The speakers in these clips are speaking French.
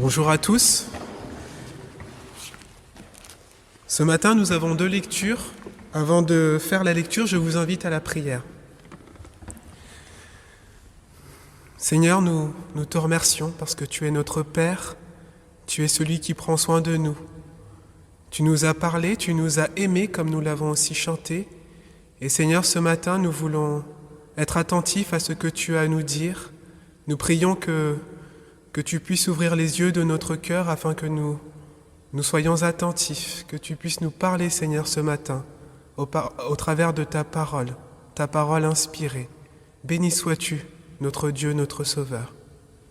Bonjour à tous. Ce matin, nous avons 2 lectures. Avant de faire la lecture, je vous invite à la prière. Seigneur, nous te remercions parce que tu es notre Père, tu es celui qui prend soin de nous. Tu nous as parlé, tu nous as aimés comme nous l'avons aussi chanté. Et Seigneur, ce matin, nous voulons être attentifs à ce que tu as à nous dire. Nous prions que tu puisses ouvrir les yeux de notre cœur afin que nous soyons attentifs, que tu puisses nous parler, Seigneur, ce matin, au travers de ta parole inspirée. Béni sois-tu, notre Dieu, notre Sauveur.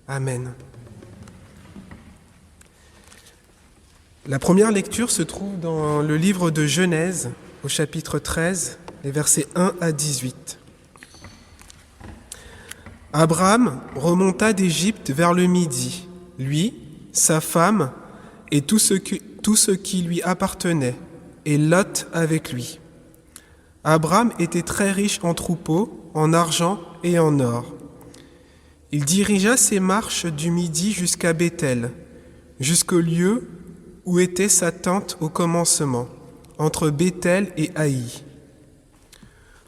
Amen. La première lecture se trouve dans le livre de Genèse, au chapitre 13, les versets 1 à 18. Abraham remonta d'Égypte vers le midi, lui, sa femme et tout ce qui lui appartenait, et Lot avec lui. Abraham était très riche en troupeaux, en argent et en or. Il dirigea ses marches du midi jusqu'à Béthel, jusqu'au lieu où était sa tente au commencement, entre Béthel et Haï,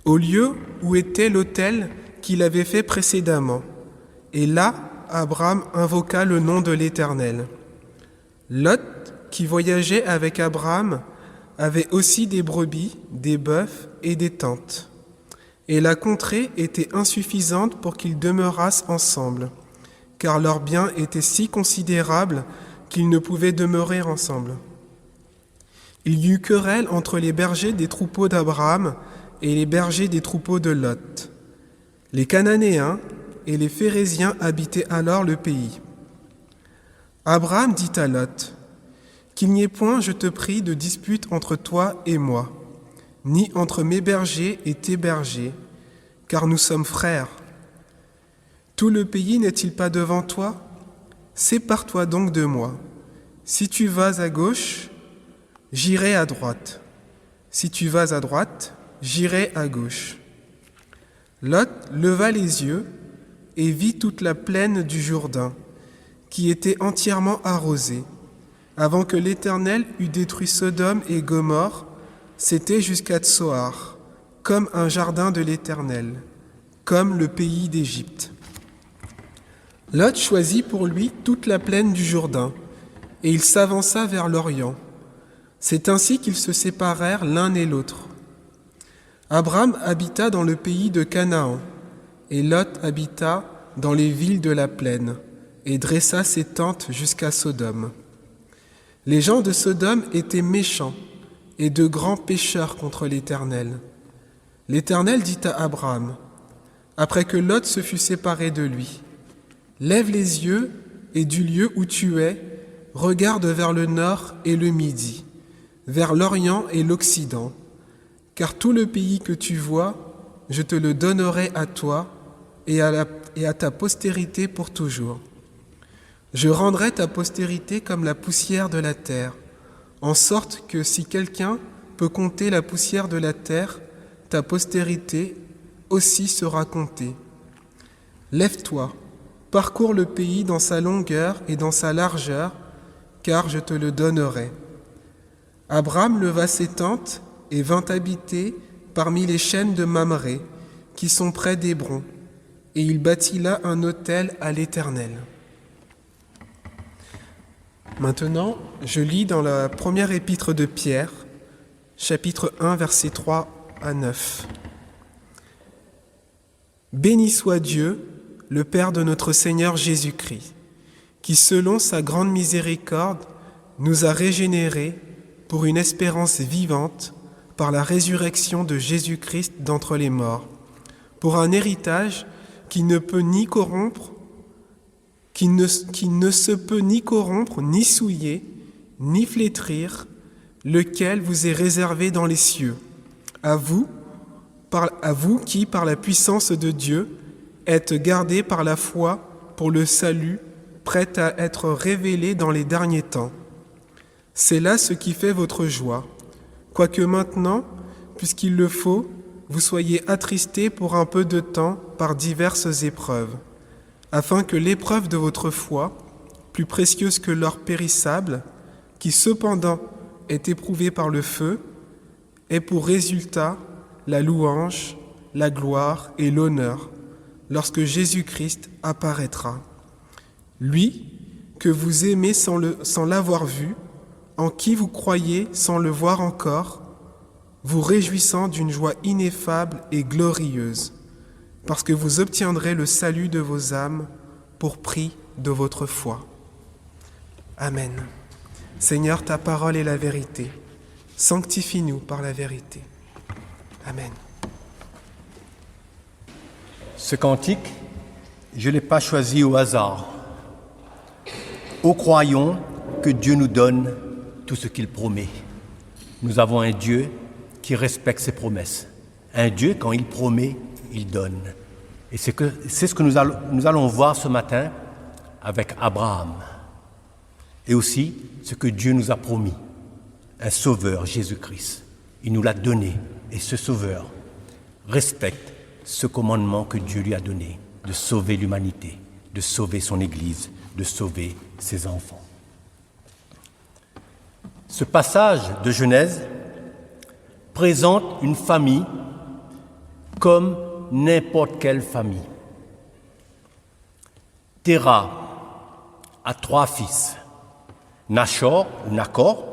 au lieu où était l'autel qu'il avait fait précédemment. Et là, Abraham invoqua le nom de l'Éternel. Lot, qui voyageait avec Abraham, avait aussi des brebis, des bœufs et des tentes. Et la contrée était insuffisante pour qu'ils demeurassent ensemble, car leurs biens étaient si considérables qu'ils ne pouvaient demeurer ensemble. Il y eut querelle entre les bergers des troupeaux d'Abraham et les bergers des troupeaux de Lot. Les Cananéens et les Phéréziens habitaient alors le pays. Abraham dit à Lot, « Qu'il n'y ait point, je te prie, de dispute entre toi et moi, ni entre mes bergers et tes bergers, car nous sommes frères. Tout le pays n'est-il pas devant toi? Sépare-toi donc de moi. Si tu vas à gauche, j'irai à droite. Si tu vas à droite, j'irai à gauche. » Lot leva les yeux et vit toute la plaine du Jourdain, qui était entièrement arrosée. Avant que l'Éternel eût détruit Sodome et Gomorrhe, c'était jusqu'à Tsoar, comme un jardin de l'Éternel, comme le pays d'Égypte. Lot choisit pour lui toute la plaine du Jourdain, et il s'avança vers l'Orient. C'est ainsi qu'ils se séparèrent l'un et l'autre. Abraham habita dans le pays de Canaan, et Lot habita dans les villes de la plaine, et dressa ses tentes jusqu'à Sodome. Les gens de Sodome étaient méchants et de grands pécheurs contre l'Éternel. L'Éternel dit à Abraham, après que Lot se fut séparé de lui, « Lève les yeux et du lieu où tu es, regarde vers le nord et le midi, vers l'Orient et l'Occident, car tout le pays que tu vois, je te le donnerai à toi et à ta postérité pour toujours. Je rendrai ta postérité comme la poussière de la terre, en sorte que si quelqu'un peut compter la poussière de la terre, ta postérité aussi sera comptée. Lève-toi, parcours le pays dans sa longueur et dans sa largeur, car je te le donnerai. » Abraham leva ses tentes et vint habiter parmi les chênes de Mamré, qui sont près d'Hébron, et il bâtit là un autel à l'Éternel. Maintenant, je lis dans la première épître de Pierre, chapitre 1, versets 3 à 9. « Béni soit Dieu, le Père de notre Seigneur Jésus-Christ, qui, selon sa grande miséricorde, nous a régénérés pour une espérance vivante par la résurrection de Jésus-Christ d'entre les morts, pour un héritage qui ne se peut ni corrompre, ni souiller, ni flétrir, lequel vous est réservé dans les cieux, à vous qui, par la puissance de Dieu, êtes gardés par la foi pour le salut, prêt à être révélé dans les derniers temps. C'est là ce qui fait votre joie, quoique maintenant, puisqu'il le faut, vous soyez attristés pour un peu de temps par diverses épreuves, afin que l'épreuve de votre foi, plus précieuse que l'or périssable, qui cependant est éprouvé par le feu, ait pour résultat la louange, la gloire et l'honneur lorsque Jésus-Christ apparaîtra. Lui que vous aimez sans l'avoir vu, en qui vous croyez sans le voir encore, vous réjouissant d'une joie ineffable et glorieuse, parce que vous obtiendrez le salut de vos âmes pour prix de votre foi. Amen. Seigneur, ta parole est la vérité. Sanctifie-nous par la vérité. Amen. Ce cantique, je ne l'ai pas choisi au hasard. Ô croyons que Dieu nous donne tout ce qu'il promet. Nous avons un Dieu qui respecte ses promesses. Un Dieu, quand il promet, il donne. Et c'est ce que nous allons voir ce matin avec Abraham. Et aussi ce que Dieu nous a promis, un sauveur, Jésus-Christ. Il nous l'a donné. Et ce sauveur respecte ce commandement que Dieu lui a donné, de sauver l'humanité, de sauver son Église, de sauver ses enfants. Ce passage de Genèse présente une famille comme n'importe quelle famille. Terah a 3 fils, Nachor ou Nachor,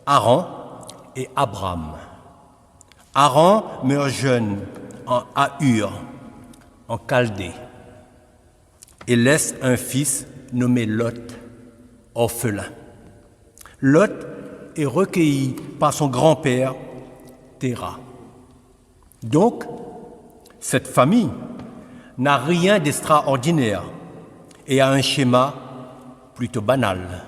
Haran et Abraham. Haran meurt jeune à Ur, en Chaldée, et laisse un fils nommé Lot, orphelin. Lot est recueilli par son grand-père, Terah. Donc, cette famille n'a rien d'extraordinaire et a un schéma plutôt banal.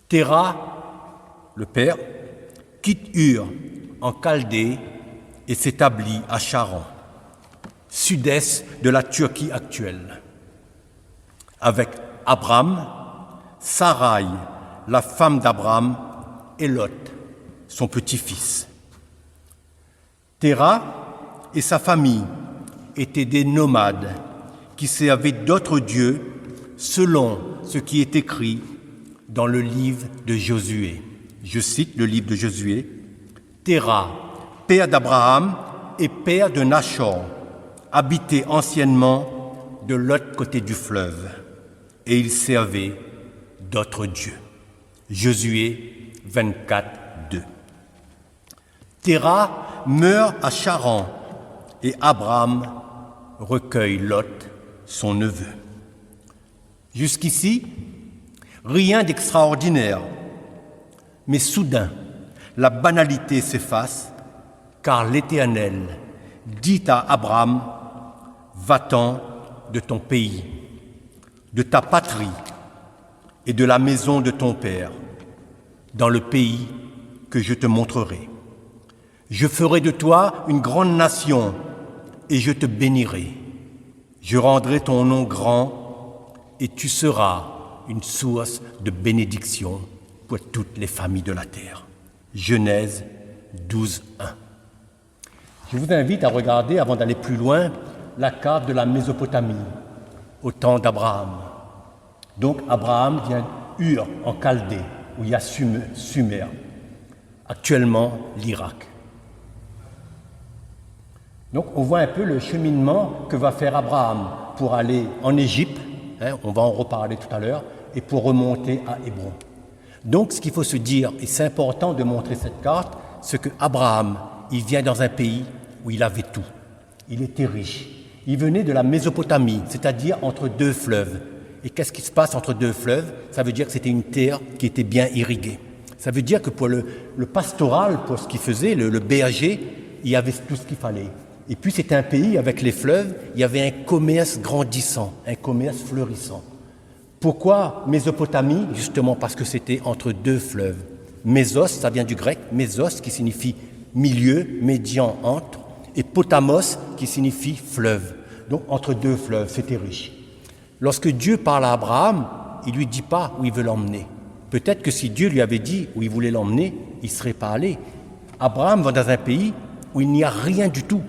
Terah, le père, quitte Ur en Chaldée et s'établit à Charan, sud-est de la Turquie actuelle, avec Abraham, Sarai, la femme d'Abraham, et Lot, son petit-fils. Terah et sa famille étaient des nomades qui servaient d'autres dieux selon ce qui est écrit dans le livre de Josué. Je cite le livre de Josué. Terah, père d'Abraham et père de Nachor, habitait anciennement de l'autre côté du fleuve, et il servait d'autres dieux. Josué 24, 2. Terah meurt à Charan, et Abraham recueille Lot, son neveu. Jusqu'ici, rien d'extraordinaire, mais soudain, la banalité s'efface, car l'Éternel dit à Abraham, va-t'en de ton pays, de ta patrie et de la maison de ton père, dans le pays que je te montrerai. Je ferai de toi une grande nation et je te bénirai. Je rendrai ton nom grand et tu seras une source de bénédiction pour toutes les familles de la terre. Genèse 12, 1. Je vous invite à regarder, avant d'aller plus loin, la carte de la Mésopotamie, au temps d'Abraham. Donc Abraham vient d'Ur, en Chaldée, où il y a Sumer, actuellement l'Irak. Donc on voit un peu le cheminement que va faire Abraham pour aller en Égypte, on va en reparler tout à l'heure, et pour remonter à Hébron. Donc ce qu'il faut se dire, et c'est important de montrer cette carte, c'est que Abraham, il vient dans un pays où il avait tout. Il était riche. Il venait de la Mésopotamie, c'est-à-dire entre 2 fleuves. Et qu'est-ce qui se passe entre 2 fleuves? Ça veut dire que c'était une terre qui était bien irriguée. Ça veut dire que pour le pastoral, pour ce qu'il faisait, le berger, il y avait tout ce qu'il fallait. Et puis c'était un pays avec les fleuves, il y avait un commerce grandissant, un commerce fleurissant. Pourquoi Mésopotamie? Justement parce que c'était entre 2 fleuves. Mésos, ça vient du grec, mésos qui signifie milieu, médian, entre, et potamos qui signifie fleuve. Donc entre 2 fleuves, c'était riche. Lorsque Dieu parle à Abraham, il ne lui dit pas où il veut l'emmener. Peut-être que si Dieu lui avait dit où il voulait l'emmener, il ne serait pas allé. Abraham va dans un pays où il n'y a rien du tout.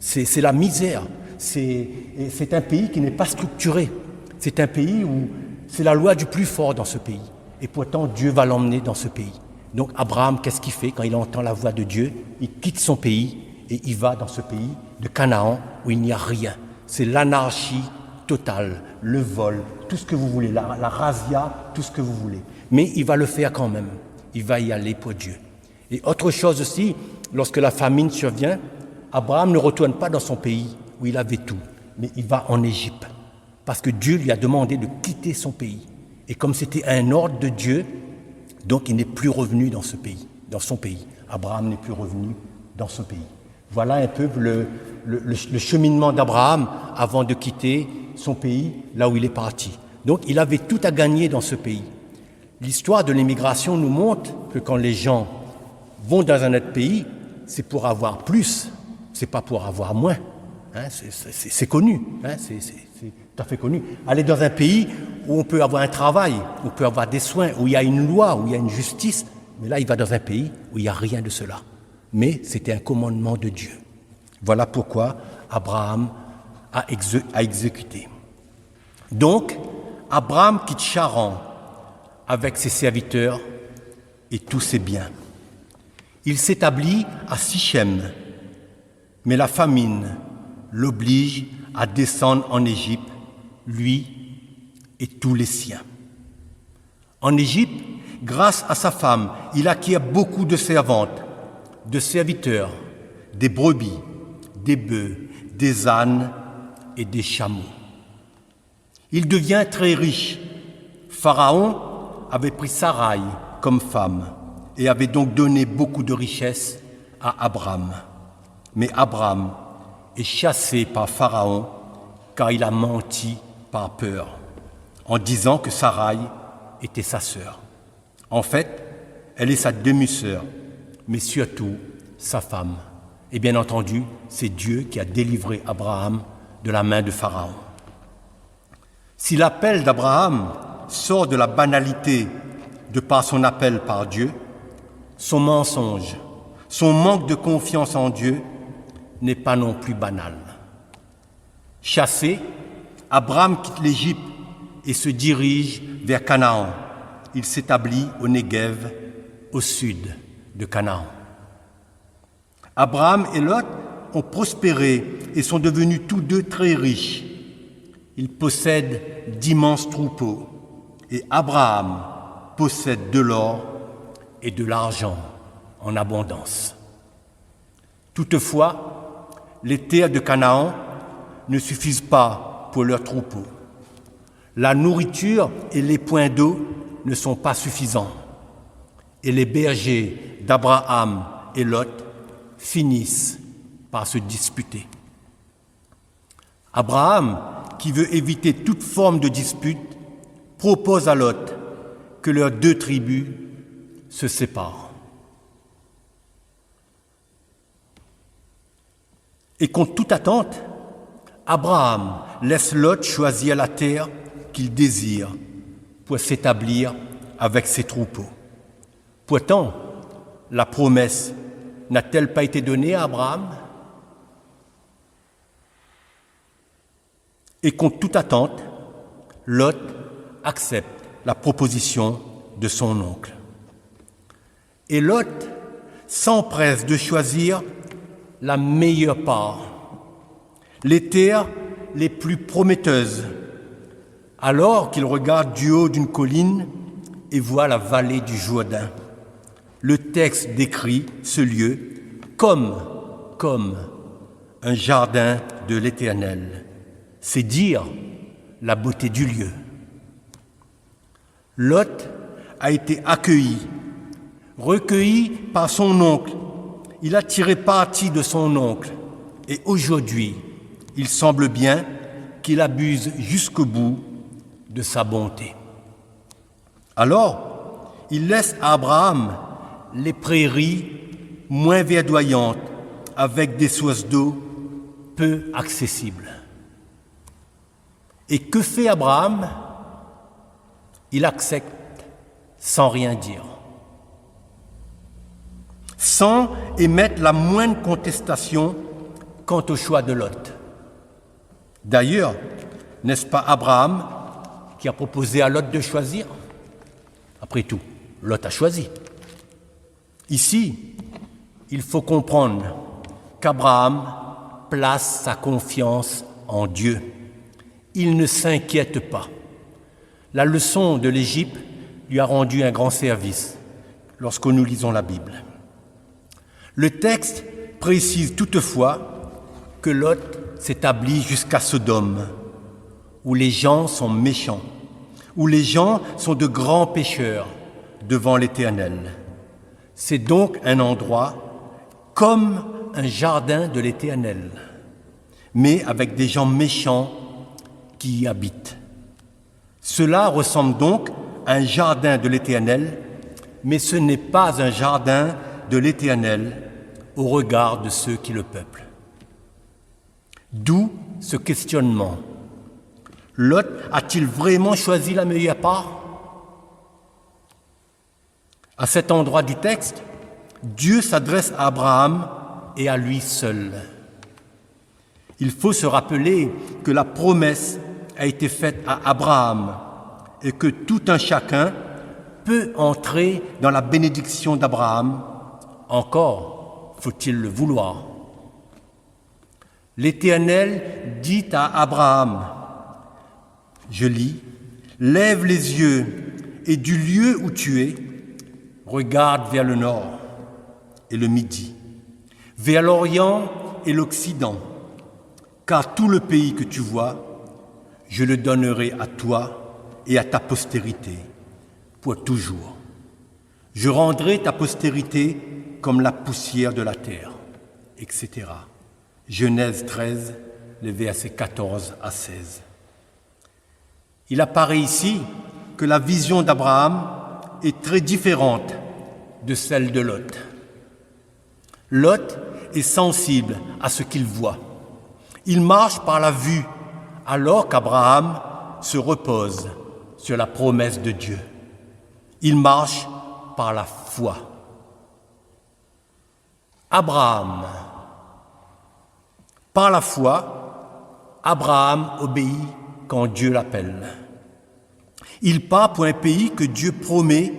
C'est la misère. C'est un pays qui n'est pas structuré. C'est un pays où c'est la loi du plus fort dans ce pays. Et pourtant, Dieu va l'emmener dans ce pays. Donc Abraham, qu'est-ce qu'il fait quand il entend la voix de Dieu? Il quitte son pays et il va dans ce pays de Canaan où il n'y a rien. C'est l'anarchie totale, le vol, tout ce que vous voulez, la razzia, tout ce que vous voulez. Mais il va le faire quand même. Il va y aller pour Dieu. Et autre chose aussi, lorsque la famine survient, Abraham ne retourne pas dans son pays où il avait tout, mais il va en Égypte. Parce que Dieu lui a demandé de quitter son pays. Et comme c'était un ordre de Dieu, donc il n'est plus revenu dans ce pays, dans son pays. Abraham n'est plus revenu dans ce pays. Voilà un peu le cheminement d'Abraham avant de quitter son pays, là où il est parti. Donc il avait tout à gagner dans ce pays. L'histoire de l'immigration nous montre que quand les gens vont dans un autre pays, c'est pour avoir plus, c'est pas pour avoir moins. Hein, c'est connu, hein, c'est tout à fait connu. Aller dans un pays où on peut avoir un travail, où on peut avoir des soins, où il y a une loi, où il y a une justice, mais là il va dans un pays où il n'y a rien de cela. Mais c'était un commandement de Dieu. Voilà pourquoi Abraham a exécuté. Donc, Abraham quitte Charan avec ses serviteurs et tous ses biens. Il s'établit à Sichem, mais la famine l'oblige à descendre en Égypte, lui et tous les siens. En Égypte, grâce à sa femme, il acquiert beaucoup de servantes, de serviteurs, des brebis, des bœufs, des ânes et des chameaux. Il devient très riche. Pharaon avait pris Sarai comme femme et avait donc donné beaucoup de richesses à Abraham. Mais Abraham est chassé par Pharaon car il a menti par peur en disant que Sarai était sa sœur. En fait, elle est sa demi-sœur, mais surtout sa femme. Et bien entendu, c'est Dieu qui a délivré Abraham de la main de Pharaon. Si l'appel d'Abraham sort de la banalité de par son appel par Dieu, son mensonge, son manque de confiance en Dieu n'est pas non plus banal. Chassé, Abraham quitte l'Égypte et se dirige vers Canaan. Il s'établit au Negev, au sud de Canaan. Abraham et Lot ont prospéré et sont devenus tous deux très riches. Ils possèdent d'immenses troupeaux et Abraham possède de l'or et de l'argent en abondance. Toutefois, les terres de Canaan ne suffisent pas pour leurs troupeaux. La nourriture et les points d'eau ne sont pas suffisants. Et les bergers d'Abraham et Lot finissent par se disputer. Abraham, qui veut éviter toute forme de dispute, propose à Lot que leurs deux tribus se séparent. Et contre toute attente, Abraham laisse Lot choisir la terre qu'il désire pour s'établir avec ses troupeaux. Pourtant, la promesse n'a-t-elle pas été donnée à Abraham? Et contre toute attente, Lot accepte la proposition de son oncle. Et Lot s'empresse de choisir la meilleure part, les terres les plus prometteuses, alors qu'il regarde du haut d'une colline et voit la vallée du Jourdain. Le texte décrit ce lieu comme un jardin de l'Éternel. C'est dire la beauté du lieu. Lot a été accueilli, recueilli par son oncle. Il a tiré parti de son oncle. Et aujourd'hui, il semble bien qu'il abuse jusqu'au bout de sa bonté. Alors, il laisse à Abraham les prairies moins verdoyantes avec des sources d'eau peu accessibles. Et que fait Abraham? Il accepte sans rien dire, sans émettre la moindre contestation quant au choix de Lot. D'ailleurs, n'est-ce pas Abraham qui a proposé à Lot de choisir? Après tout, Lot a choisi. Ici, il faut comprendre qu'Abraham place sa confiance en Dieu. Il ne s'inquiète pas. La leçon de l'Égypte lui a rendu un grand service lorsque nous lisons la Bible. Le texte précise toutefois que Lot s'établit jusqu'à Sodome, où les gens sont méchants, où les gens sont de grands pécheurs devant l'Éternel. C'est donc un endroit comme un jardin de l'Éternel, mais avec des gens méchants qui y habitent. Cela ressemble donc à un jardin de l'Éternel, mais ce n'est pas un jardin de l'Éternel au regard de ceux qui le peuplent. D'où ce questionnement. Lot a-t-il vraiment choisi la meilleure part? À cet endroit du texte, Dieu s'adresse à Abraham et à lui seul. Il faut se rappeler que la promesse a été faite à Abraham et que tout un chacun peut entrer dans la bénédiction d'Abraham. Encore faut-il le vouloir. L'Éternel dit à Abraham, je lis, « Lève les yeux et du lieu où tu es, regarde vers le nord et le midi, vers l'Orient et l'Occident, car tout le pays que tu vois, je le donnerai à toi et à ta postérité pour toujours. Je rendrai ta postérité comme la poussière de la terre, etc. » Genèse 13, les versets 14 à 16. Il apparaît ici que la vision d'Abraham est très différente de celle de Lot. Lot est sensible à ce qu'il voit. Il marche par la vue, alors qu'Abraham se repose sur la promesse de Dieu. Il marche par la foi. Abraham. Par la foi, Abraham obéit quand Dieu l'appelle. Il part pour un pays que Dieu promet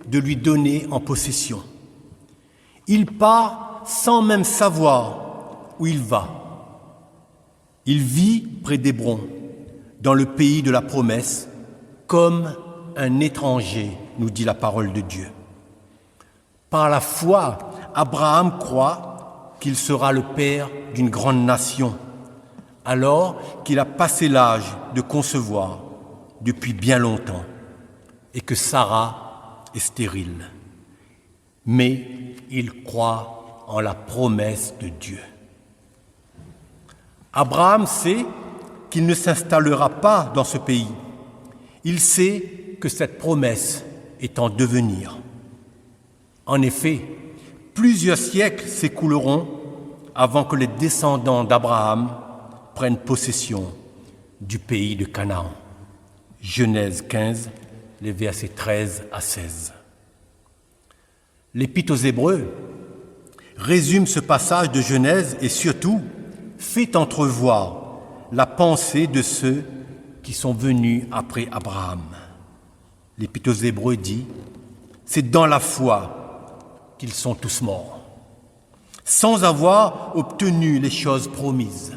de lui donner en possession. Il part sans même savoir où il va. Il vit près d'Hébron, dans le pays de la promesse, comme un étranger, nous dit la parole de Dieu. Par la foi, Abraham croit qu'il sera le père d'une grande nation, alors qu'il a passé l'âge de concevoir depuis bien longtemps et que Sarah est stérile. Mais il croit en la promesse de Dieu. Abraham sait qu'il ne s'installera pas dans ce pays. Il sait que cette promesse est en devenir. En effet, plusieurs siècles s'écouleront avant que les descendants d'Abraham prennent possession du pays de Canaan. Genèse 15, les versets 13 à 16. L'Épître aux Hébreux résume ce passage de Genèse et surtout fait entrevoir la pensée de ceux qui sont venus après Abraham. L'Épître aux Hébreux dit « C'est dans la foi qu'ils sont tous morts, sans avoir obtenu les choses promises.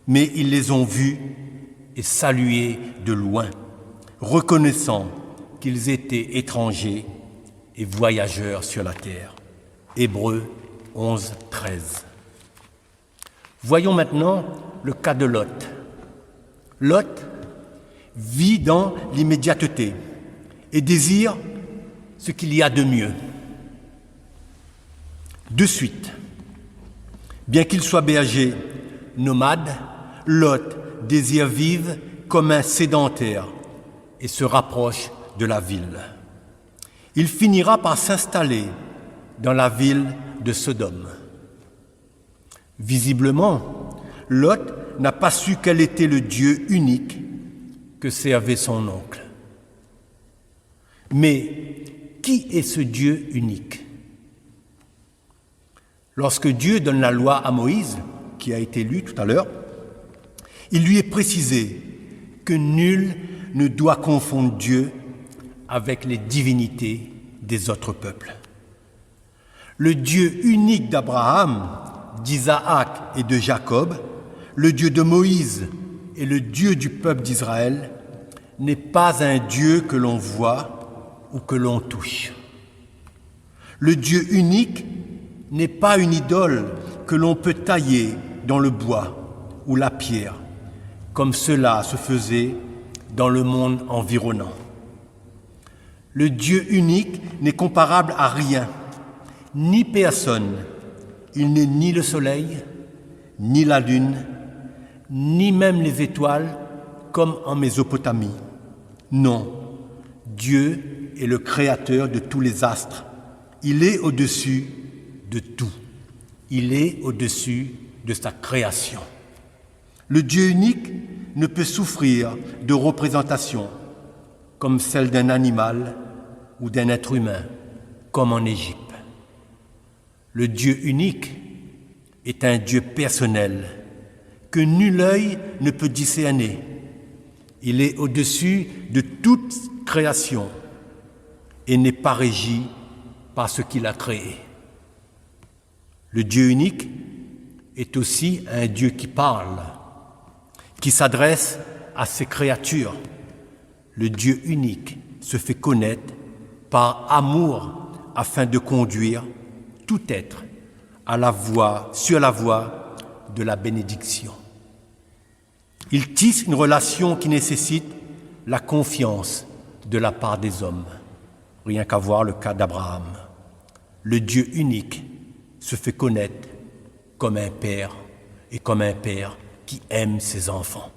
Mais ils les ont vus et salués de loin, reconnaissant qu'ils étaient étrangers et voyageurs sur la terre. » Hébreux 11, 13. Voyons maintenant le cas de Lot. Lot vit dans l'immédiateté et désire ce qu'il y a de mieux. De suite, bien qu'il soit berger, nomade, Lot désire vivre comme un sédentaire et se rapproche de la ville. Il finira par s'installer dans la ville de Sodome. Visiblement, Lot n'a pas su quel était le Dieu unique que servait son oncle. Mais qui est ce Dieu unique? Lorsque Dieu donne la loi à Moïse, qui a été lu tout à l'heure, il lui est précisé que nul ne doit confondre Dieu avec les divinités des autres peuples. Le Dieu unique d'Abraham, d'Isaac et de Jacob, le Dieu de Moïse et le Dieu du peuple d'Israël, n'est pas un Dieu que l'on voit ou que l'on touche. Le Dieu unique n'est pas une idole que l'on peut tailler dans le bois ou la pierre, comme cela se faisait dans le monde environnant. Le Dieu unique n'est comparable à rien, ni personne. Il n'est ni le soleil, ni la lune, ni même les étoiles, comme en Mésopotamie. Non, Dieu est le créateur de tous les astres. Il est au-dessus de tout. Il est au-dessus de sa création. Le Dieu unique ne peut souffrir de représentation comme celle d'un animal ou d'un être humain, comme en Égypte. Le Dieu unique est un Dieu personnel que nul œil ne peut discerner. Il est au-dessus de toute création et n'est pas régi par ce qu'il a créé. Le Dieu unique est aussi un Dieu qui parle, qui s'adresse à ses créatures. Le Dieu unique se fait connaître par amour afin de conduire tout être sur la voie de la bénédiction. Il tisse une relation qui nécessite la confiance de la part des hommes. Rien qu'à voir le cas d'Abraham. Le Dieu unique se fait connaître comme un père et comme un père qui aime ses enfants.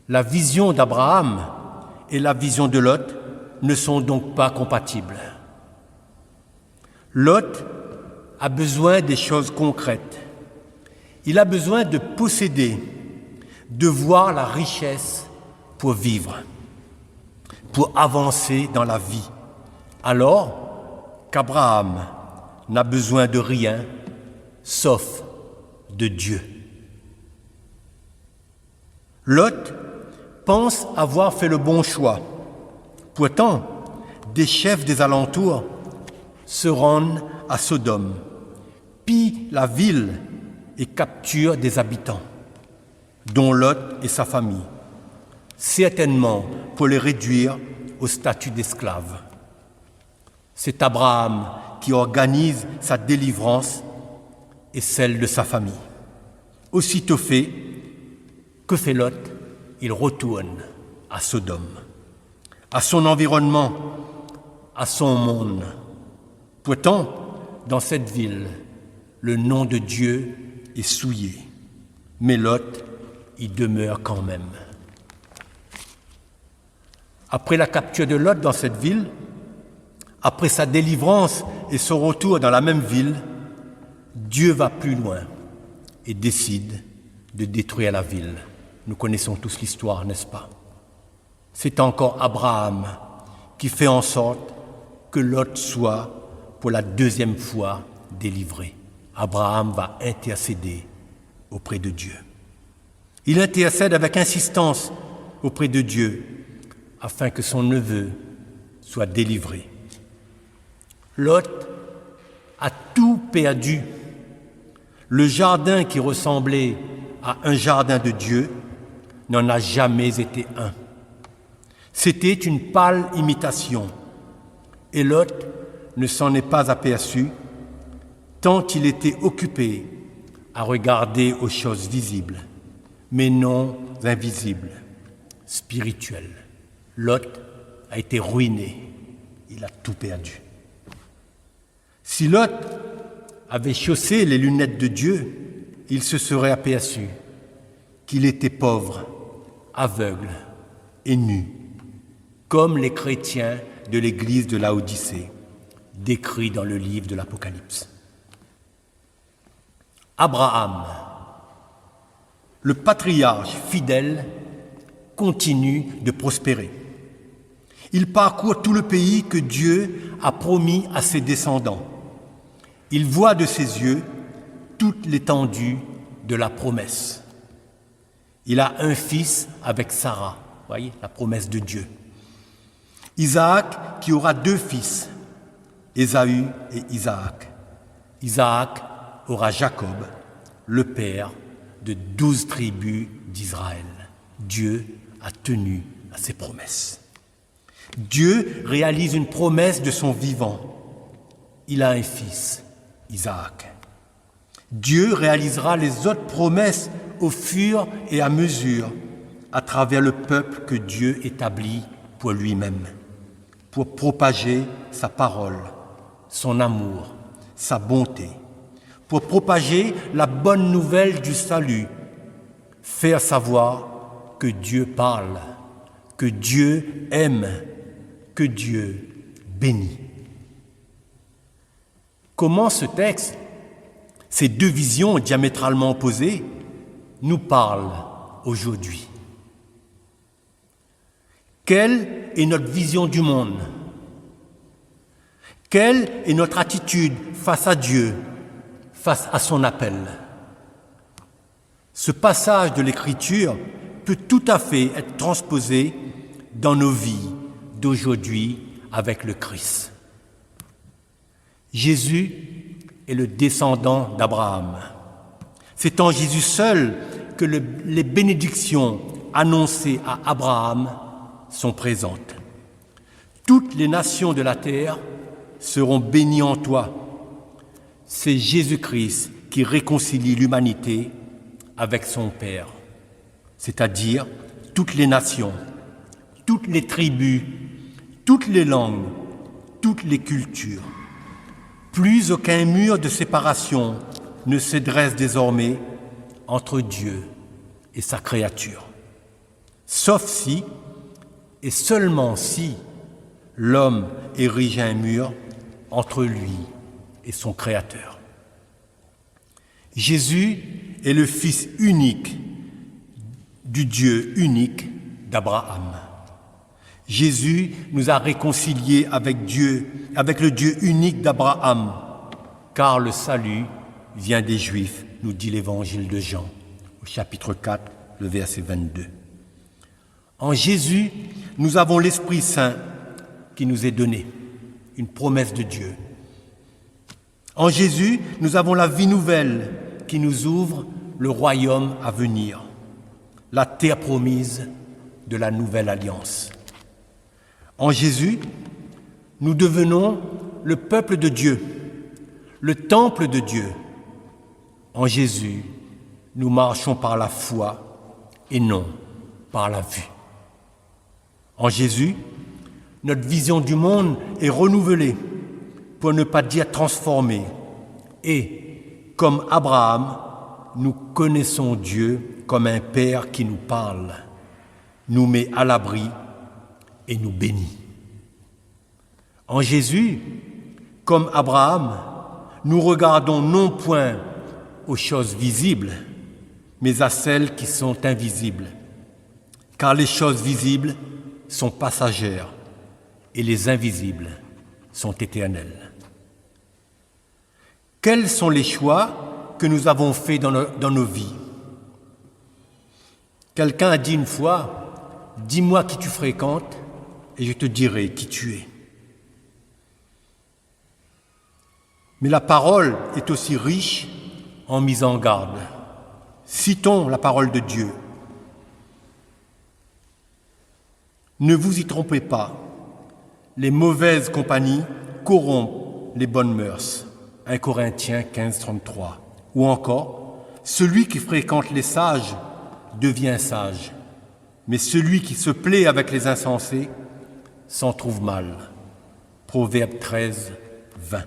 La vision d'Abraham et la vision de Lot ne sont donc pas compatibles. Lot a besoin des choses concrètes. Il a besoin de posséder, de voir la richesse pour vivre, pour avancer dans la vie. Alors qu'Abraham n'a besoin de rien sauf de Dieu. Lot pense avoir fait le bon choix. Pourtant, des chefs des alentours se rendent à Sodome, pillent la ville et capturent des habitants, dont Lot et sa famille, certainement pour les réduire au statut d'esclaves. C'est Abraham qui organise sa délivrance et celle de sa famille. Aussitôt fait, que fait Lot? Il retourne à Sodome, à son environnement, à son monde. Pourtant, dans cette ville, le nom de Dieu est souillé, mais Lot y demeure quand même. Après la capture de Lot dans cette ville, après sa délivrance et son retour dans la même ville, Dieu va plus loin et décide de détruire la ville. Nous connaissons tous l'histoire, n'est-ce pas? C'est encore Abraham qui fait en sorte que Lot soit, pour la deuxième fois, délivré. Abraham va intercéder auprès de Dieu. Il intercède avec insistance auprès de Dieu afin que son neveu soit délivré. Lot a tout perdu. Le jardin qui ressemblait à un jardin de Dieu n'en a jamais été un. C'était une pâle imitation, et Lot ne s'en est pas aperçu tant il était occupé à regarder aux choses visibles, mais non invisibles, spirituelles. Lot a été ruiné, il a tout perdu. Si Lot avait chaussé les lunettes de Dieu, il se serait aperçu qu'il était pauvre, aveugle et nu, comme les chrétiens de l'église de Laodicée, décrits dans le livre de l'Apocalypse. Abraham, le patriarche fidèle, continue de prospérer. Il parcourt tout le pays que Dieu a promis à ses descendants. Il voit de ses yeux toute l'étendue de la promesse. Il a un fils avec Sarah, voyez, la promesse de Dieu. Isaac qui aura 2 fils, Ésaü et Isaac. Isaac aura Jacob, le père de 12 tribus d'Israël. Dieu a tenu à ses promesses. Dieu réalise une promesse de son vivant. Il a un fils, Isaac. Dieu réalisera les autres promesses au fur et à mesure à travers le peuple que Dieu établit pour lui-même, pour propager sa parole, son amour, sa bonté, pour propager la bonne nouvelle du salut, faire savoir que Dieu parle, que Dieu aime, que Dieu bénit. Comment ce texte, ces 2 visions diamétralement opposées, nous parlent aujourd'hui? Quelle est notre vision du monde? Quelle est notre attitude face à Dieu, face à son appel? Ce passage de l'Écriture peut tout à fait être transposé dans nos vies d'aujourd'hui avec le Christ. Jésus est le descendant d'Abraham. C'est en Jésus seul que les bénédictions annoncées à Abraham sont présentes. Toutes les nations de la terre seront bénies en toi. C'est Jésus-Christ qui réconcilie l'humanité avec son Père, c'est-à-dire toutes les nations, toutes les tribus, toutes les langues, toutes les cultures. Plus aucun mur de séparation ne se dresse désormais entre Dieu et sa créature, sauf si, et seulement si, l'homme érige un mur entre lui et son Créateur. Jésus est le Fils unique du Dieu unique d'Abraham. Jésus nous a réconciliés avec Dieu, avec le Dieu unique d'Abraham, car le salut vient des Juifs, nous dit l'Évangile de Jean, au chapitre 4, le verset 22. En Jésus, nous avons l'Esprit Saint qui nous est donné, une promesse de Dieu. En Jésus, nous avons la vie nouvelle qui nous ouvre le royaume à venir, la terre promise de la nouvelle alliance. En Jésus, nous devenons le peuple de Dieu, le temple de Dieu. En Jésus, nous marchons par la foi et non par la vue. En Jésus, notre vision du monde est renouvelée, pour ne pas dire transformée. Et, comme Abraham, nous connaissons Dieu comme un Père qui nous parle, nous met à l'abri et nous bénit. En Jésus, comme Abraham, nous regardons non point aux choses visibles, mais à celles qui sont invisibles, car les choses visibles sont passagères et les invisibles sont éternelles. Quels sont les choix que nous avons faits dans nos vies? Quelqu'un a dit une fois, « Dis-moi qui tu fréquentes et je te dirai qui tu es. » Mais la parole est aussi riche en mise en garde. Citons la parole de Dieu. Ne vous y trompez pas, les mauvaises compagnies corrompent les bonnes mœurs. 1 Corinthiens 15, 33. Ou encore, celui qui fréquente les sages devient sage, mais celui qui se plaît avec les insensés s'en trouve mal. Proverbe 13, 20.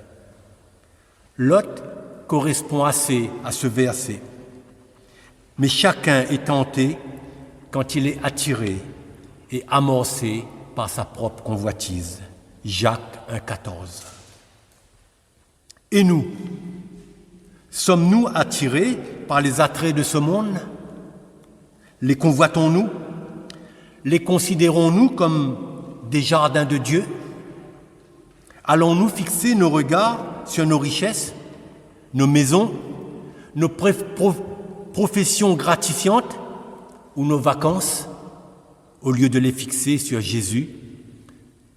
Lot correspond assez à ce verset. Mais chacun est tenté quand il est attiré et amorcé par sa propre convoitise. Jacques 1, 14. Et nous, sommes-nous attirés par les attraits de ce monde? Les convoitons-nous? Les considérons-nous comme des jardins de Dieu? Allons-nous fixer nos regards sur nos richesses, nos maisons, nos professions gratifiantes ou nos vacances au lieu de les fixer sur Jésus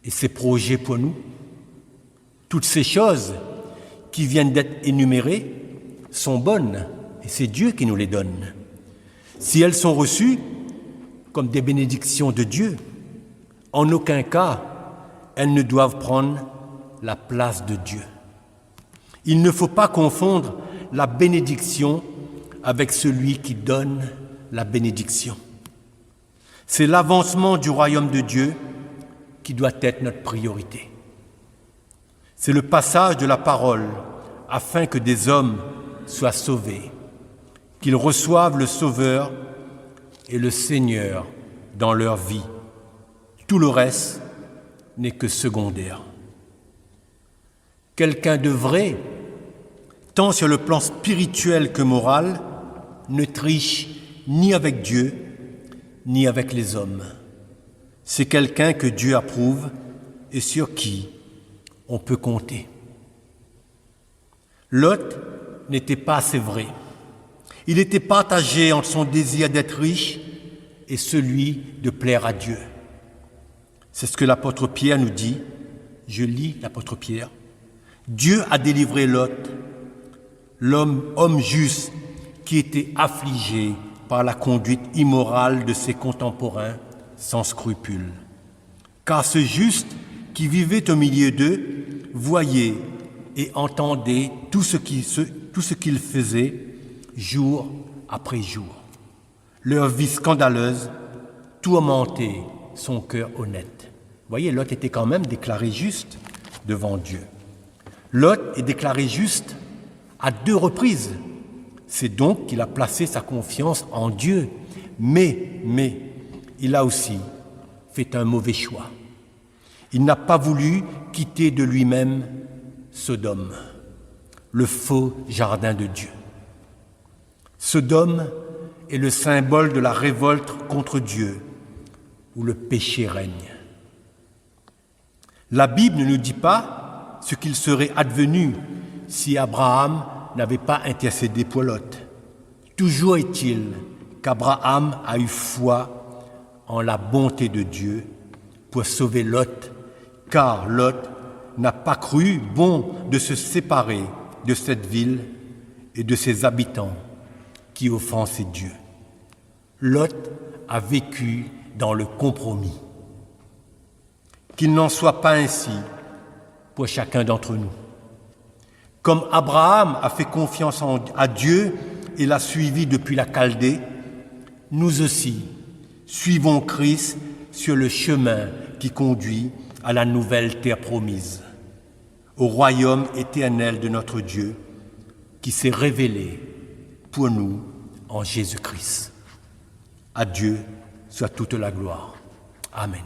et ses projets pour nous. Toutes ces choses qui viennent d'être énumérées sont bonnes et c'est Dieu qui nous les donne. Si elles sont reçues comme des bénédictions de Dieu, en aucun cas elles ne doivent prendre la place de Dieu. Il ne faut pas confondre la bénédiction avec celui qui donne la bénédiction. C'est l'avancement du royaume de Dieu qui doit être notre priorité. C'est le passage de la parole afin que des hommes soient sauvés, qu'ils reçoivent le Sauveur et le Seigneur dans leur vie. Tout le reste n'est que secondaire. Quelqu'un de vrai, tant sur le plan spirituel que moral, ne triche ni avec Dieu, ni avec les hommes. C'est quelqu'un que Dieu approuve et sur qui on peut compter. Lot n'était pas assez vrai. Il était partagé entre son désir d'être riche et celui de plaire à Dieu. C'est ce que l'apôtre Pierre nous dit. Je lis l'apôtre Pierre. Dieu a délivré Lot, homme juste qui était affligé par la conduite immorale de ses contemporains sans scrupule. Car ce juste qui vivait au milieu d'eux voyait et entendait tout ce qu'ils faisaient jour après jour. Leur vie scandaleuse tourmentait son cœur honnête. Vous voyez, Lot était quand même déclaré juste devant Dieu. Lot est déclaré juste à 2 reprises. C'est donc qu'il a placé sa confiance en Dieu. Mais il a aussi fait un mauvais choix. Il n'a pas voulu quitter de lui-même Sodome, le faux jardin de Dieu. Sodome est le symbole de la révolte contre Dieu, où le péché règne. La Bible ne nous dit pas ce qu'il serait advenu si Abraham n'avait pas intercédé pour Lot. Toujours est-il qu'Abraham a eu foi en la bonté de Dieu pour sauver Lot, car Lot n'a pas cru bon de se séparer de cette ville et de ses habitants qui offensaient Dieu. Lot a vécu dans le compromis. Qu'il n'en soit pas ainsi pour chacun d'entre nous. Comme Abraham a fait confiance à Dieu et l'a suivi depuis la Chaldée, nous aussi suivons Christ sur le chemin qui conduit à la nouvelle terre promise, au royaume éternel de notre Dieu qui s'est révélé pour nous en Jésus-Christ. À Dieu soit toute la gloire. Amen.